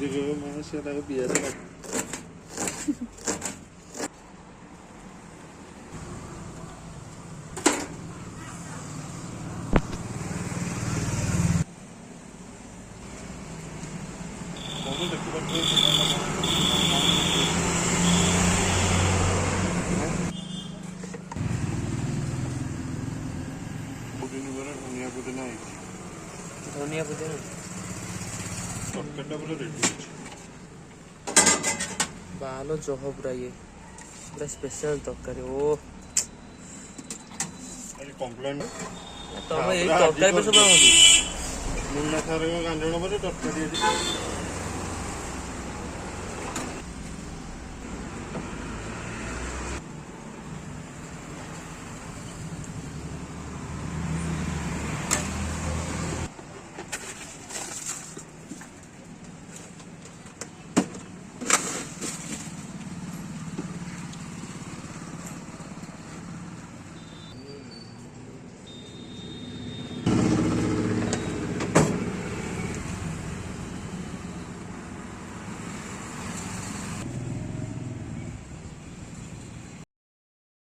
ସେଟାକୁ ପିଆଜ ଧନିଆ ପୁଦିନା ତରକାରୀଟା ପୁରା ରେଡି ଅଛି। ବାଲ ଜହ ପୁରା ଇଏ ପୁରା ସ୍ପେଶାଲ ତରକାରୀ। ଓ କମ୍ପ୍ଲେନ୍ ତମେ ଏଇ ତରକାରୀ ପଇସା ପାଉନି। ମୁନା ସାର୍ ଗାଞ୍ଜଣ ପରେ ତରକାରୀ